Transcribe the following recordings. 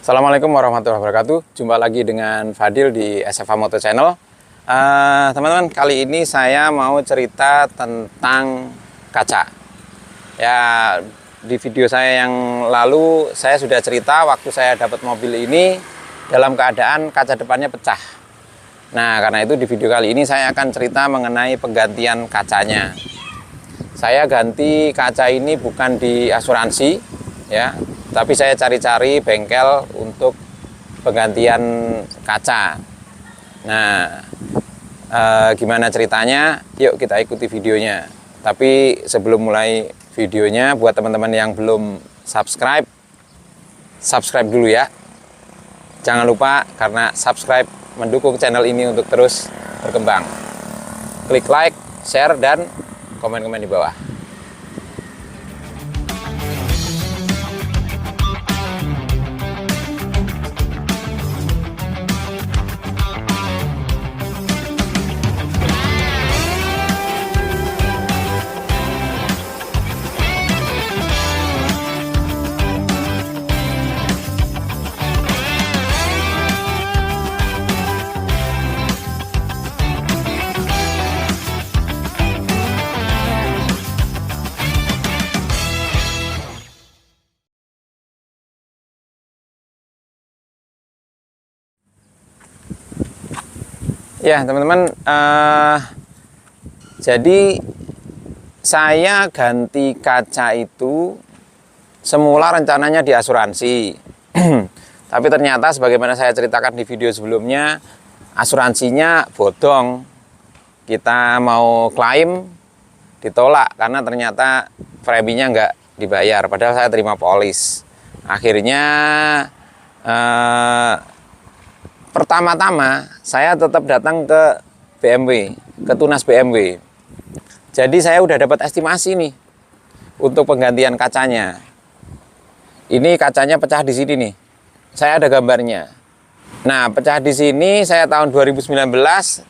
Assalamualaikum warahmatullahi wabarakatuh. Jumpa lagi dengan Fadil di SFA Moto Channel. Teman-teman, kali ini saya mau cerita tentang kaca. Ya, di video saya yang lalu saya sudah cerita waktu saya dapat mobil ini dalam keadaan kaca depannya pecah. Nah, karena itu di video kali ini saya akan cerita mengenai penggantian kacanya. Saya ganti kaca ini bukan di asuransi, ya. Tapi saya cari-cari bengkel untuk penggantian kaca. Nah, gimana ceritanya? Yuk kita ikuti videonya. Tapi sebelum mulai videonya, buat teman-teman yang belum subscribe, subscribe dulu ya. Jangan lupa, karena subscribe mendukung channel ini untuk terus berkembang. Klik like, share, dan komen-komen di bawah. Ya teman-teman, jadi saya ganti kaca itu semula rencananya di asuransi. Tapi ternyata sebagaimana saya ceritakan di video sebelumnya, asuransinya bodong. Kita mau klaim ditolak karena ternyata preminya nggak dibayar, padahal saya terima polis. Akhirnya pertama-tama saya tetap datang ke BMW, ke Tunas BMW. Jadi saya udah dapat estimasi nih untuk penggantian kacanya. Ini kacanya pecah di sini nih. Saya ada gambarnya. Nah, pecah di sini saya tahun 2019,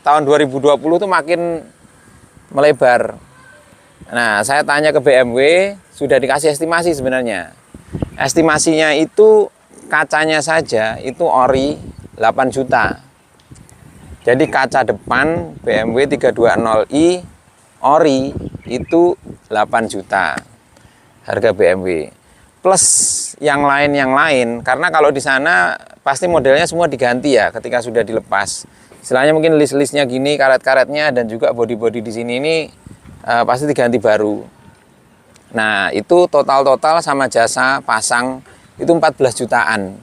tahun 2020 tuh makin melebar. Nah, saya tanya ke BMW, sudah dikasih estimasi sebenarnya. Estimasinya itu kacanya saja itu ori 8 juta. Jadi kaca depan BMW 320i ori itu 8 juta harga BMW. Plus yang lain, karena kalau di sana pasti modelnya semua diganti ya ketika sudah dilepas. Istilahnya mungkin list-listnya gini, karet-karetnya dan juga body-body di sini ini pasti diganti baru. Nah, itu total sama jasa pasang itu 14 jutaan.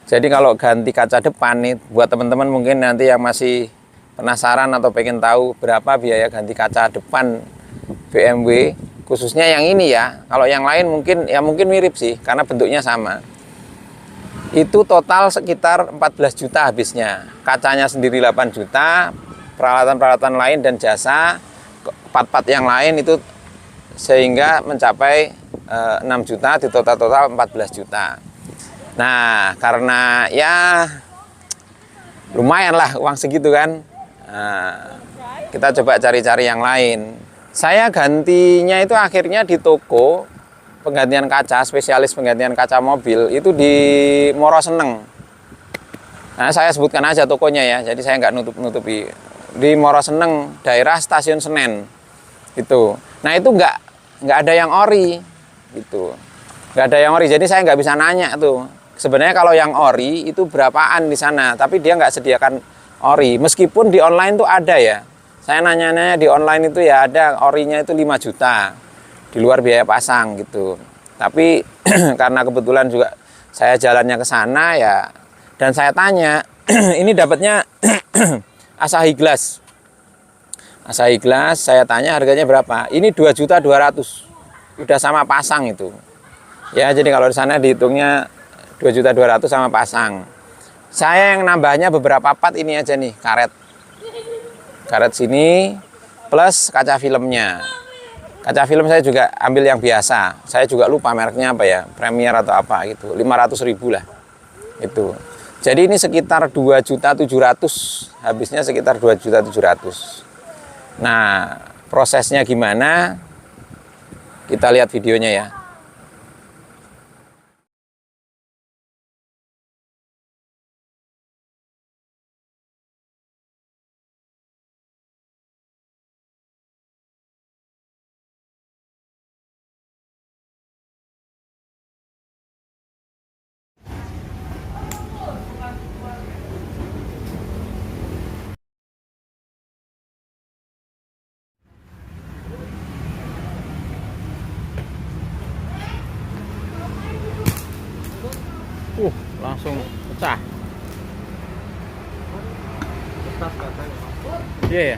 Jadi kalau ganti kaca depan nih, buat teman-teman mungkin nanti yang masih penasaran atau pengen tahu berapa biaya ganti kaca depan BMW, khususnya yang ini ya. Kalau yang lain mungkin mirip sih, karena bentuknya sama. Itu total sekitar 14 juta habisnya. Kacanya sendiri 8 juta, peralatan-peralatan lain dan jasa, part-part yang lain itu sehingga mencapai 6 juta, di total 14 juta. Nah, karena ya lumayan lah uang segitu kan, kita coba cari-cari yang lain. Saya gantinya itu akhirnya di toko penggantian kaca, spesialis penggantian kaca mobil itu di Moro Seneng. Nah, saya sebutkan aja tokonya ya, jadi saya nggak nutupi. Di Moro Seneng, daerah Stasiun Senen itu. Nah, itu nggak ada yang ori gitu, nggak ada yang ori. Jadi saya nggak bisa nanya tuh. Sebenarnya kalau yang ori itu berapaan di sana, tapi dia nggak sediakan ori. Meskipun di online tuh ada ya. Saya nanya-nanya di online itu ya ada orinya itu 5 juta. Di luar biaya pasang gitu. Tapi karena kebetulan juga saya jalannya ke sana ya. Dan saya tanya, ini dapatnya Asahi Glass. Asahi Glass, saya tanya harganya berapa? Ini 2.200.000. Udah sama pasang itu. Ya, jadi kalau di sana dihitungnya 2.200.000 sama pasang. Saya yang nambahnya beberapa part ini aja nih, karet sini plus kaca filmnya. Kaca film saya juga ambil yang biasa. Saya juga lupa mereknya apa ya, Premier atau apa gitu, 500.000 lah itu. Jadi ini sekitar 2.700.000, habisnya sekitar 2.700.000. Nah, prosesnya gimana? Kita lihat videonya ya. Langsung pecah. Pecah katanya. Iya ya.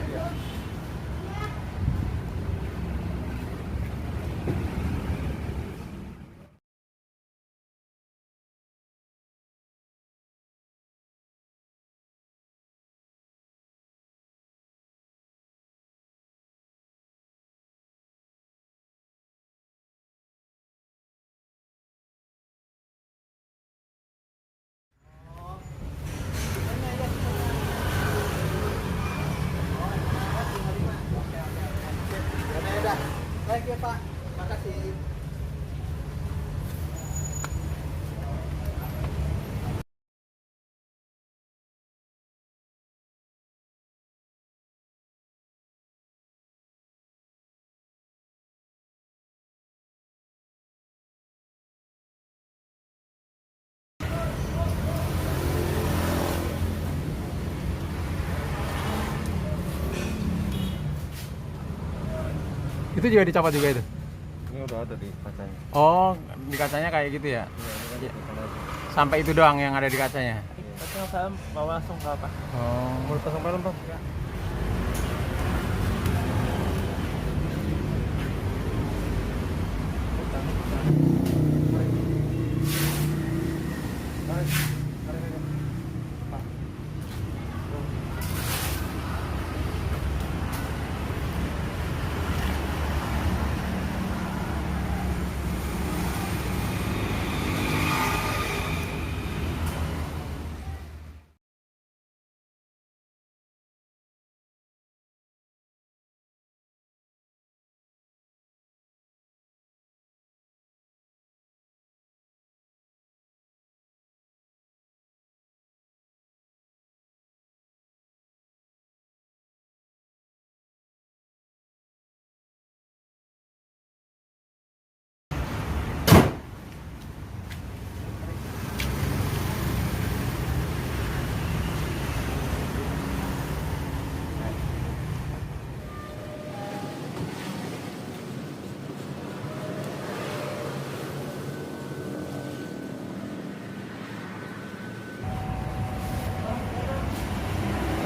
Baik ya Pak, makasih. Itu juga dicopot juga itu. Ini udah ada di kacanya. Oh, di kacanya kayak gitu ya. Iya, ini kan di sana aja. Sampai itu doang yang ada di kacanya. Kacang saya bawa langsung ke apa? Oh. Mau pasang pelem Bang? Ya.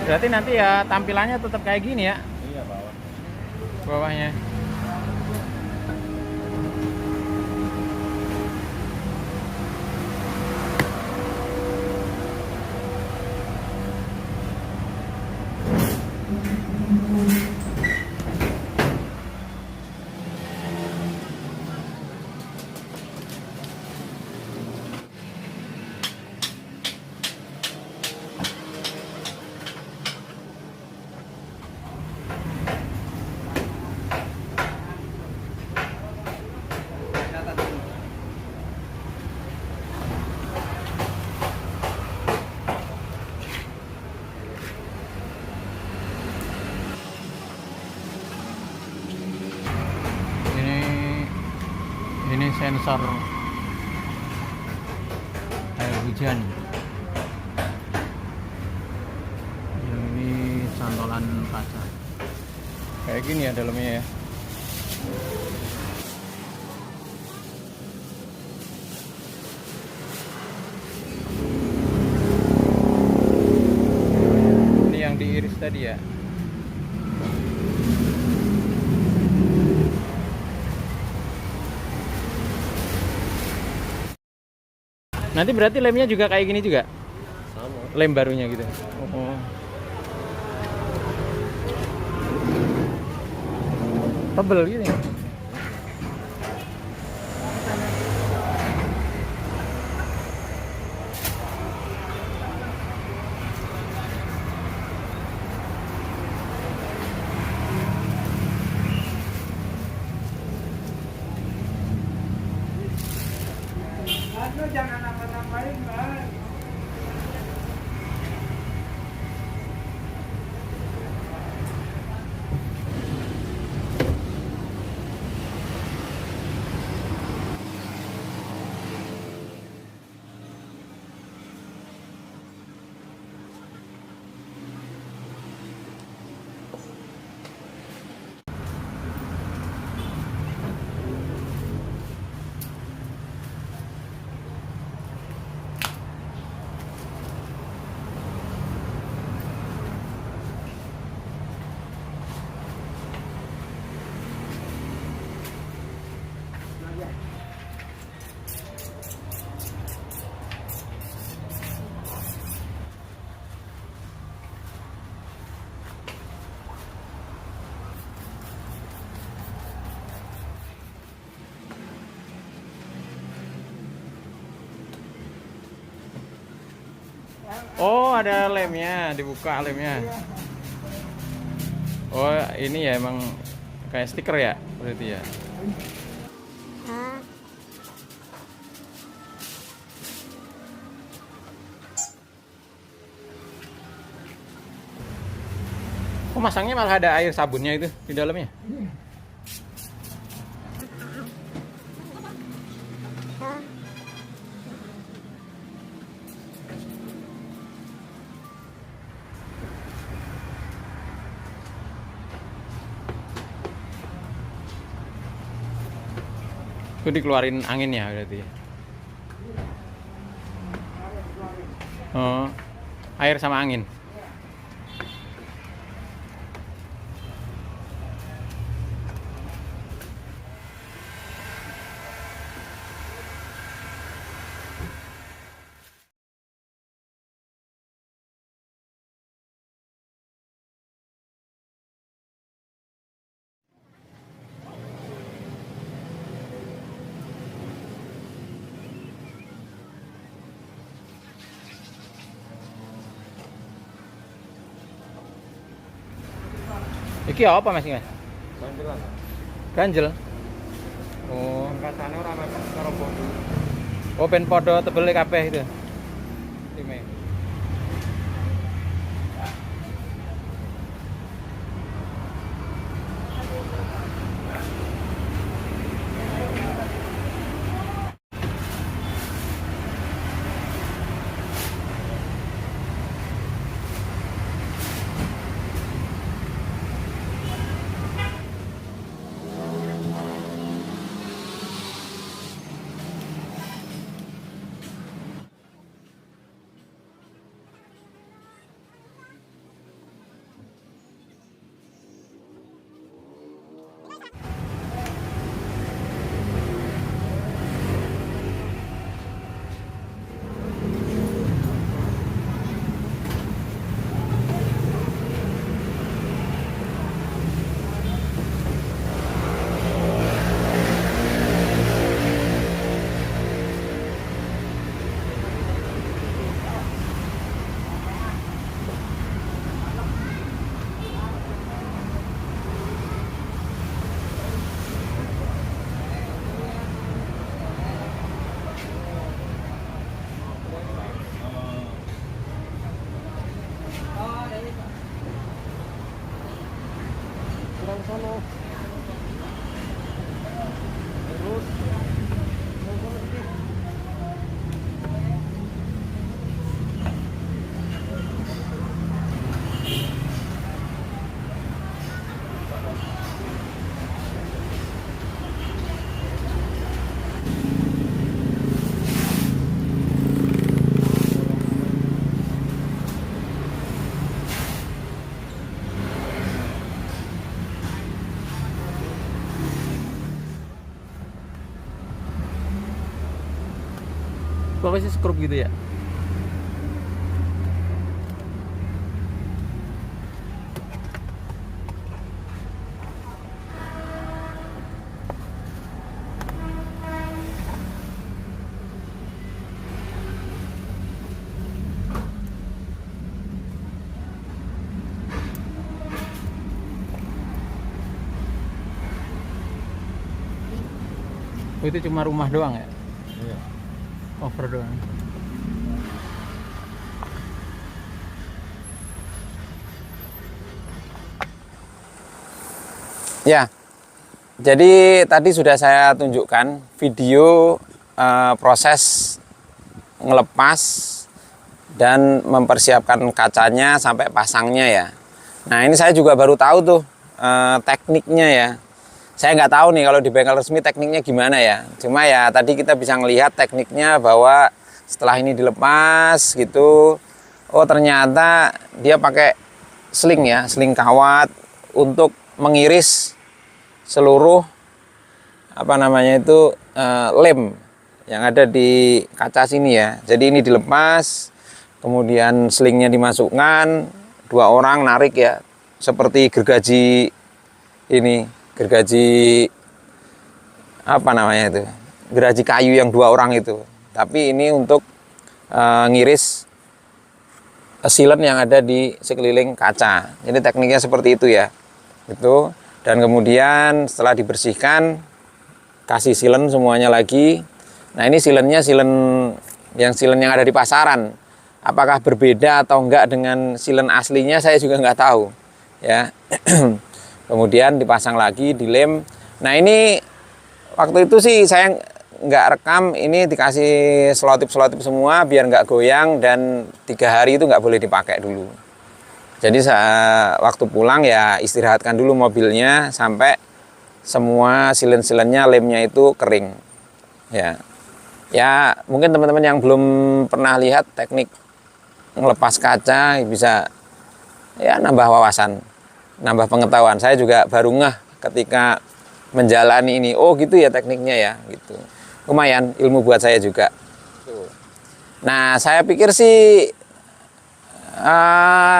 Berarti nanti ya tampilannya tetap kayak gini ya Iya, bawah. bawahnya. Ini sensor air hujan. Ini cantolan kaca. Kayak gini ya dalamnya ya. Ini yang diiris tadi ya. Nanti berarti lemnya juga kayak gini juga? Sama. Lem barunya gitu? Oh. Tebel gini. Jangan nambah-nambahin, Bang. Oh, ada lemnya, dibuka lemnya. Oh, ini ya emang kayak stiker ya, berarti ya. Oh, masangnya malah ada air sabunnya itu di dalamnya. Itu dikeluarin anginnya berarti ya. Oh, air sama angin. Iki apa Mas? Ganjelan. Ganjel. Oh, Kacane ora mepet karo bondo. oh ben podo tebele kabeh itu. Time. Kurang sono. Terus Pokoknya skrup gitu ya. Oh, itu cuma rumah doang ya? iya. Cover doang. Ya, jadi tadi sudah saya tunjukkan video proses ngelepas dan mempersiapkan kacanya sampai pasangnya ya. Nah, ini saya juga baru tahu tuh tekniknya ya. Saya nggak tahu nih kalau di bengkel resmi tekniknya gimana ya. Cuma ya tadi kita bisa ngelihat tekniknya bahwa setelah ini dilepas gitu, oh ternyata dia pakai sling ya, sling kawat untuk mengiris seluruh apa namanya itu lem yang ada di kaca sini ya. Jadi ini dilepas, kemudian slingnya dimasukkan, dua orang narik ya, seperti gergaji ini, gergaji apa namanya itu, gergaji kayu yang dua orang itu. Tapi ini untuk ngiris sealant yang ada di sekeliling kaca. Jadi tekniknya seperti itu ya. Itu. Dan kemudian setelah dibersihkan, kasih sealant semuanya lagi. Nah ini sealantnya sealant yang ada di pasaran. Apakah berbeda atau enggak dengan sealant aslinya saya juga nggak tahu ya. Kemudian dipasang lagi, dilem. Nah ini waktu itu sih saya nggak rekam, ini dikasih selotip semua biar nggak goyang, dan 3 hari itu nggak boleh dipakai dulu. Jadi waktu pulang ya istirahatkan dulu mobilnya sampai semua silen-silennya, lemnya itu kering. Ya mungkin teman-teman yang belum pernah lihat teknik ngelepas kaca bisa ya nambah wawasan, nambah pengetahuan. Saya juga baru ngeh ketika menjalani ini. Oh gitu ya tekniknya ya, gitu. Lumayan ilmu buat saya juga. Nah saya pikir sih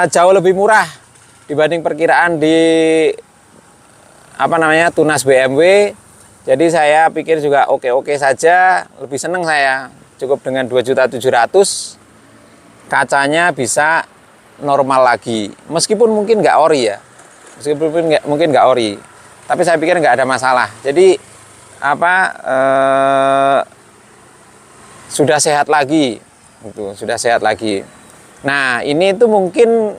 jauh lebih murah dibanding perkiraan di Tunas BMW. Jadi saya pikir juga oke saja, lebih seneng saya. Cukup dengan 2.700.000 kacanya bisa normal lagi. Meskipun mungkin nggak ori ya, mungkin nggak ori, tapi saya pikir nggak ada masalah. Jadi sudah sehat lagi, gitu, sudah sehat lagi. Nah ini tuh mungkin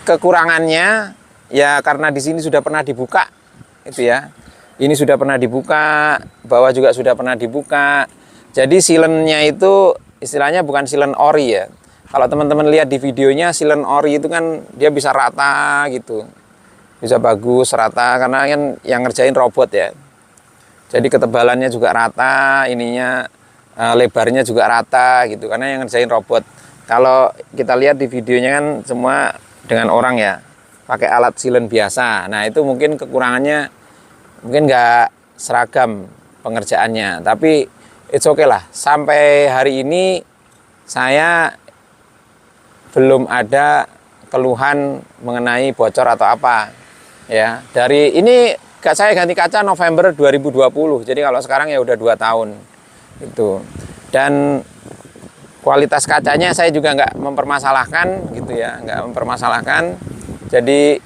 kekurangannya ya karena di sini sudah pernah dibuka, itu ya. Ini sudah pernah dibuka, bawah juga sudah pernah dibuka. Jadi sealant-nya itu istilahnya bukan sealant ori ya. Kalau teman-teman lihat di videonya, sealant ori itu kan dia bisa rata gitu, bisa bagus rata karena kan yang ngerjain robot ya. Jadi ketebalannya juga rata, ininya lebarnya juga rata gitu karena yang ngerjain robot. Kalau kita lihat di videonya kan semua dengan orang ya, pakai alat sealant biasa. Nah itu mungkin kekurangannya, mungkin nggak seragam pengerjaannya. Tapi it's okay lah. Sampai hari ini saya belum ada keluhan mengenai bocor atau apa. Ya dari ini saya ganti kaca November 2020. Jadi kalau sekarang ya udah 2 tahun itu. Dan kualitas kacanya saya juga nggak mempermasalahkan gitu ya, nggak mempermasalahkan. Jadi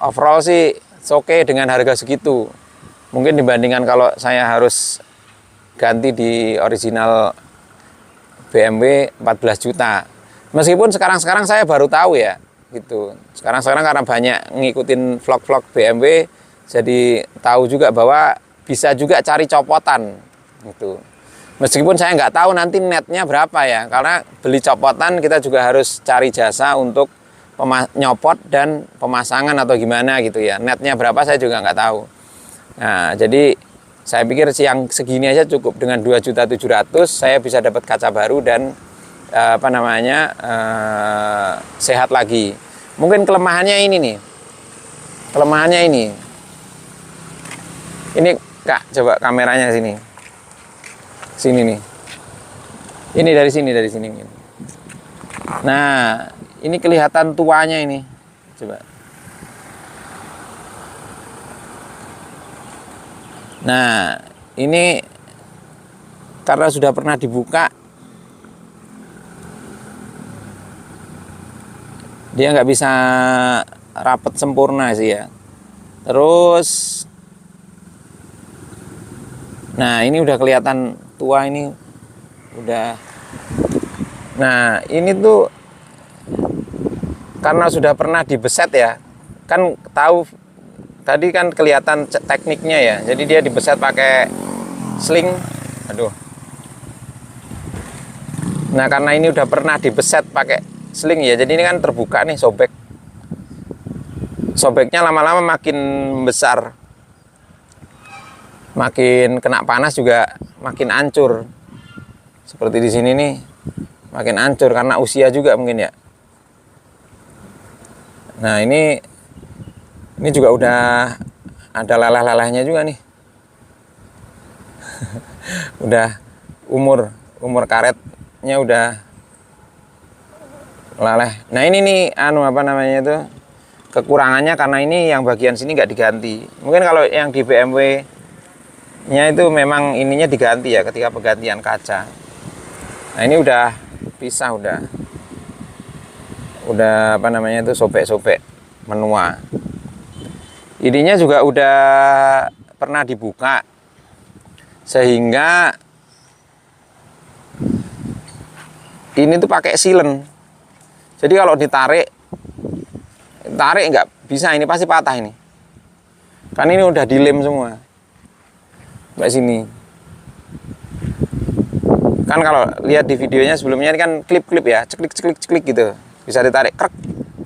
overall sih oke dengan harga segitu. Mungkin dibandingkan kalau saya harus ganti di original BMW 14 juta. Meskipun sekarang saya baru tahu ya gitu. Sekarang karena banyak ngikutin vlog-vlog BMW, jadi tahu juga bahwa bisa juga cari copotan gitu. Meskipun saya nggak tahu nanti netnya berapa ya, karena beli copotan kita juga harus cari jasa untuk nyopot dan pemasangan atau gimana gitu ya. Netnya berapa saya juga nggak tahu. Nah, jadi saya pikir yang segini aja cukup. Dengan 2.700.000 saya bisa dapat kaca baru dan sehat lagi. Mungkin kelemahannya ini nih. Kelemahannya ini. Ini Kak, coba kameranya sini. Sini nih. Ini dari sini. Nah, ini kelihatan tuanya ini. Coba. Nah, ini karena sudah pernah dibuka, dia nggak bisa rapet sempurna sih ya. Terus, nah ini udah kelihatan tua ini, udah. Nah ini tuh karena sudah pernah dibeset ya, kan tahu tadi kan kelihatan tekniknya ya. Jadi dia dibeset pakai sling. Aduh. Nah karena ini udah pernah dibeset pakai sling ya, jadi ini kan terbuka nih, sobek. Sobeknya lama-lama makin besar, makin kena panas juga makin hancur. Seperti di sini nih, makin hancur karena usia juga mungkin ya. Nah ini juga udah ada leleh-lelehnya juga nih. Udah umur karetnya udah leleh. Nah ini nih itu kekurangannya karena ini yang bagian sini nggak diganti. Mungkin kalau yang di BMW nya itu memang ininya diganti ya ketika penggantian kaca. Nah ini udah pisah, udah apa namanya itu, sobek-sobek menua. Ininya juga udah pernah dibuka sehingga ini tuh pakai silen. Jadi kalau tarik nggak bisa, ini pasti patah ini. Kan ini udah dilem semua. Mbak sini. Kan kalau lihat di videonya sebelumnya ini kan klip-klip ya, ceklik gitu. Bisa ditarik krek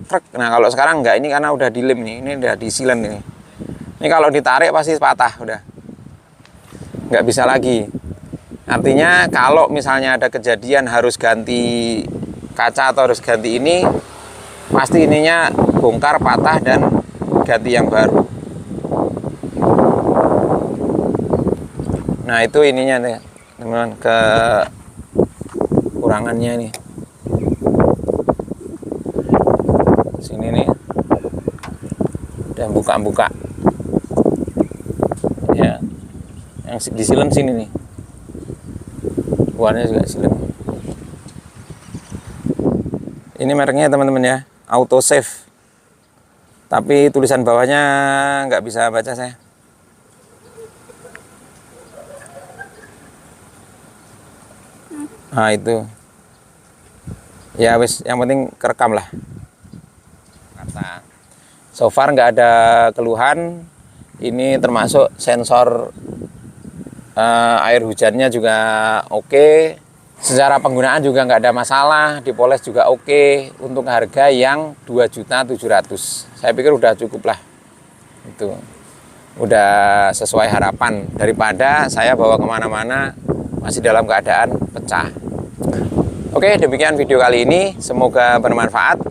krek. Nah, kalau sekarang enggak, ini karena udah dilem nih. Ini udah disilen ini. Ini kalau ditarik pasti patah udah. Nggak bisa lagi. Artinya kalau misalnya ada kejadian harus ganti kaca atau harus ganti ini, pasti ininya bongkar, patah, dan ganti yang baru. Nah itu ininya nih teman-teman, kekurangannya nih. Sini nih udah buka-buka ya, yang disilen sini nih, luarnya juga silen. Ini mereknya teman-teman ya, Autosave, tapi tulisan bawahnya nggak bisa baca saya. Nah itu ya wis, yang penting kerekam lah. So far nggak ada keluhan. Ini termasuk sensor air hujannya juga oke. Secara penggunaan juga nggak ada masalah, dipoles juga oke. Untuk harga yang 2.700.000, saya pikir udah cukup lah. Itu udah sesuai harapan, daripada saya bawa kemana-mana masih dalam keadaan pecah. Oke, demikian video kali ini, semoga bermanfaat.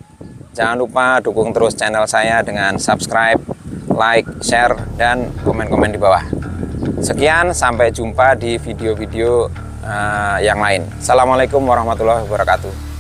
Jangan lupa dukung terus channel saya dengan subscribe, like, share, dan komen-komen di bawah. Sekian, sampai jumpa di video-video yang lain. Assalamualaikum warahmatullahi wabarakatuh.